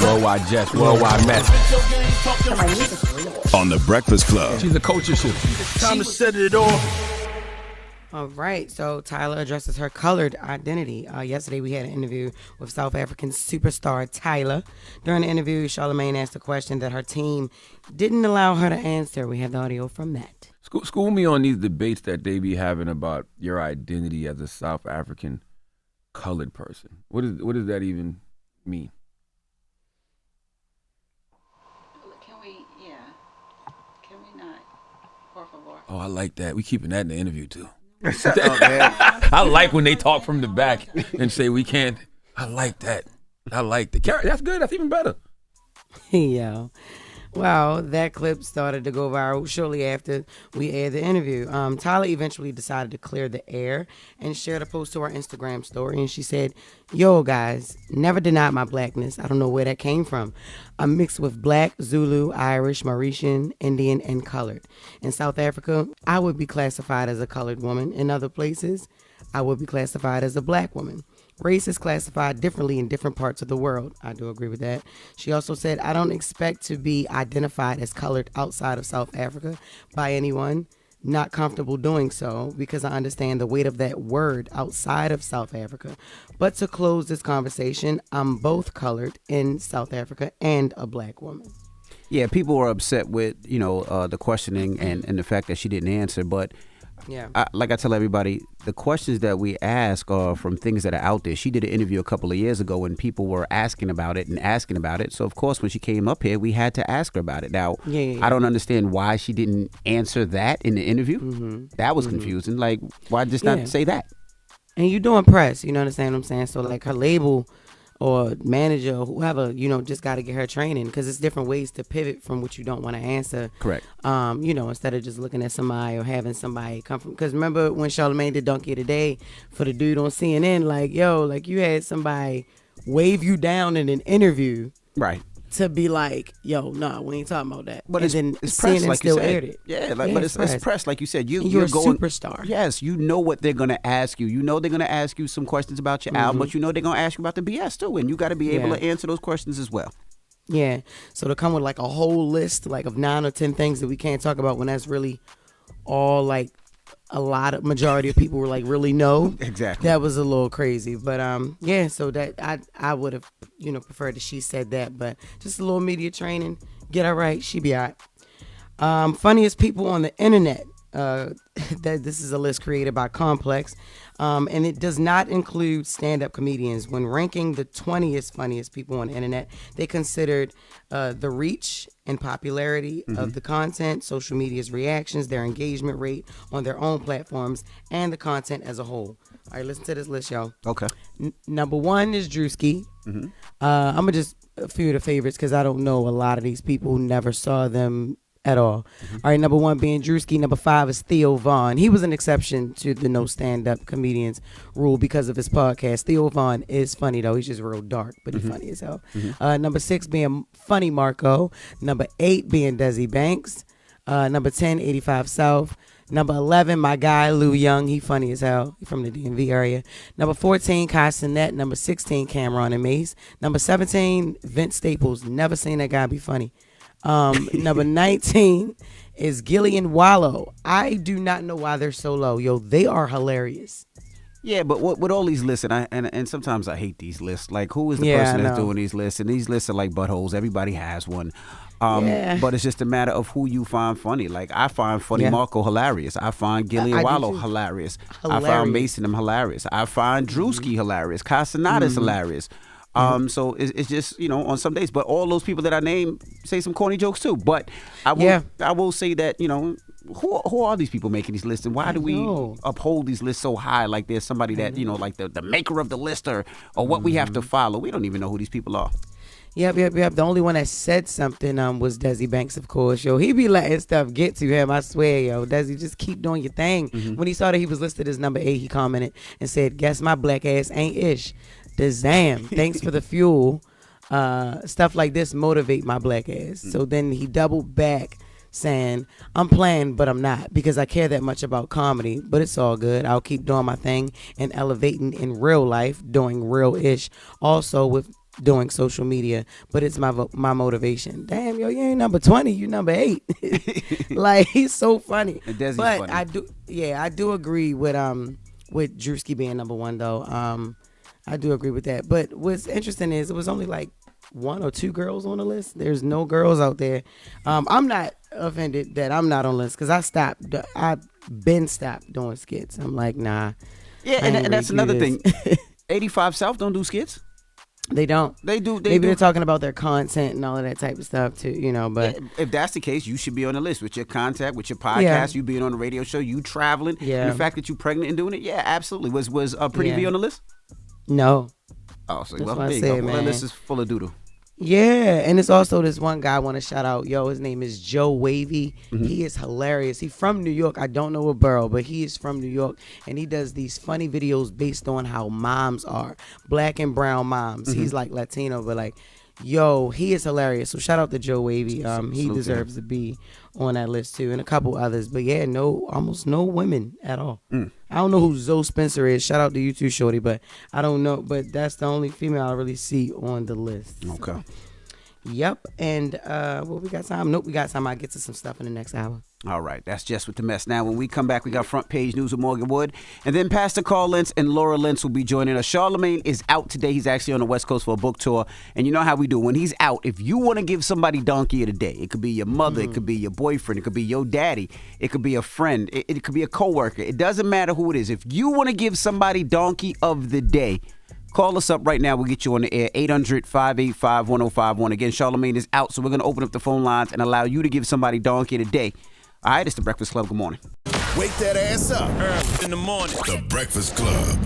Worldwide Jess, worldwide Mess. On The Breakfast Club. She's a culture shift. Time to set it off. All right, so Tyla addresses her colored identity. Yesterday we had an interview with South African superstar Tyla. During the interview, Charlamagne asked a question that her team didn't allow her to answer. We have the audio from that. School me on these debates that they be having about your identity as a South African colored person. What does that even mean? Can we not, por favor? Oh, I like that. We keeping that in the interview too. I like when they talk from the back and say we can't. I like that. That's good. That's even better. Yo. Well, that clip started to go viral shortly after we aired the interview. Tyla eventually decided to clear the air and shared a post to her Instagram story. And she said, "Yo, guys, never denied my blackness. I don't know where that came from. I'm mixed with black, Zulu, Irish, Mauritian, Indian, and colored. In South Africa, I would be classified as a colored woman. In other places, I would be classified as a black woman. Race is classified differently in different parts of the world." I do agree with that. She also said, "I don't expect to be identified as colored outside of South Africa by anyone. Not comfortable doing so because I understand the weight of that word outside of South Africa. But to close this conversation, I'm both colored in South Africa and a black woman." Yeah, people were upset with, the questioning and the fact that she didn't answer. But yeah, like I tell everybody, the questions that we ask are from things that are out there. She did an interview a couple of years ago when people were asking about it. So, of course, when she came up here, we had to ask her about it. Now, I don't understand why she didn't answer that in the interview. Mm-hmm. That was confusing. Like, why just not say that? And you doing press, you know what I'm saying? So, like, her label or manager or whoever, just got to get her training because it's different ways to pivot from what you don't want to answer. Correct. Instead of just looking at somebody or having somebody come from. Because remember when Charlamagne did Donkey of the Day for the dude on CNN, you had somebody wave you down in an interview. Right. To be like, nah, we ain't talking about that. But it's press, like still you said. aired it. Yeah, but it's press, like you said. You're a superstar. Yes, you know what they're going to ask you. You know they're going to ask you some questions about your album, but you know they're going to ask you about the BS too, and you got to be able to answer those questions as well. Yeah, so to come with like a whole list of 9 or 10 things that we can't talk about when that's really all majority of people were like really no. Exactly. That was a little crazy, but so that I would have preferred that she said that, but just a little media training, get her right, she be all right. Funniest people on the internet. That this is a list created by Complex, and it does not include stand-up comedians. When ranking the 20th funniest people on the internet, they considered the reach and popularity of the content, social media's reactions, their engagement rate on their own platforms, and the content as a whole. All right, listen to this list, y'all. Okay. Number 1 is Drewski. I'm gonna just a few of the favorites because I don't know a lot of these people, never saw them at all. All right, number 1 being Drewski. Number 5 is Theo Von. He was an exception to the no stand-up comedians rule because of his podcast. Theo Von is funny though. He's just real dark, but he's funny as hell. Number 6 being Funny Marco. Number 8 being Desi Banks. Number 10, 85 South. Number 11, my guy Lou Young. He funny as hell. He from the DMV area. Number 14, Kai Cenat. Number 16, Cameron and Mace. Number 17, Vince Staples. Never seen that guy be funny. Number 19 is Gillian Wallow. I do not know why they're so low. Yo, they are hilarious. Yeah, but with all these lists, and sometimes I hate these lists. Like, who is the person that's doing these lists? And these lists are like buttholes. Everybody has one. But it's just a matter of who you find funny. Like, I find Funny Marco hilarious. I find Gillian Wallow hilarious. I find Mason hilarious. I find Drewski hilarious. Kai Cenat is hilarious. So it's just, on some days, but all those people that I name say some corny jokes too. But I will say that, who are these people making these lists, and why do we uphold these lists so high? Like there's somebody that, like the maker of the list or what we have to follow. We don't even know who these people are. Yep. The only one that said something was Desi Banks, of course. Yo, he be letting stuff get to him. I swear, yo. Desi, just keep doing your thing. When he saw that he was listed as number 8, he commented and said, "Guess my black ass ain't ish. Dazam. Thanks for the fuel. Stuff like this motivate my black ass." So then he doubled back saying, "I'm playing, but I'm not because I care that much about comedy, but it's all good. I'll keep doing my thing and elevating in real life, doing real-ish. Also with doing social media, but it's my motivation. Damn, yo, you ain't number 20, you number 8. Like, he's so funny. But funny. I do agree with Drewski being number 1 though. I do agree with that. But what's interesting is it was only like 1 or 2 girls on the list. There's no girls out there. I'm not offended that I'm not on the list because I've been stopped doing skits. I'm like, nah. Yeah, and that's another thing. 85 South don't do skits. They don't. They do. Maybe they're talking about their content and all of that type of stuff too, but if that's the case, you should be on the list with your contact, with your podcast, you being on the radio show, you traveling, and the fact that you pregnant and doing it. Yeah, absolutely. Was Pretty V on the list? No. Oh, so that's well, what there I you said, go. man. Well, this is full of doodle. Yeah, and it's also this one guy I want to shout out. Yo, his name is Joe Wavy. Mm-hmm. He is hilarious. He's from New York. I don't know what borough, but he is from New York, and he does these funny videos based on how moms are, black and brown moms. Mm-hmm. He's like Latino, but like, yo, he is hilarious. So shout out to Joe Wavy. He deserves to be on that list too, and a couple others. But yeah, almost no women at all. I don't know who Zoe Spencer is. Shout out to you too, shorty, but I don't know. But that's the only female I really see on the list. Okay. So. Yep. And we got time? Nope, we got time. I'll get to some stuff in the next hour. All right, that's Jess with the Mess. Now, when we come back, we got Front Page News with Morgan Wood, and then Pastor Carl Lentz and Laura Lentz will be joining us. Charlamagne is out today. He's actually on the West Coast for a book tour, and you know how we do. When he's out, if you want to give somebody donkey of the day, it could be your mother, it could be your boyfriend, it could be your daddy, it could be a friend, it could be a coworker. It doesn't matter who it is. If you want to give somebody donkey of the day, call us up right now. We'll get you on the air, 800-585-1051. Again, Charlamagne is out, so we're going to open up the phone lines and allow you to give somebody donkey of the day. All right, it's The Breakfast Club. Good morning. Wake that ass up. Early in the morning. The Breakfast Club.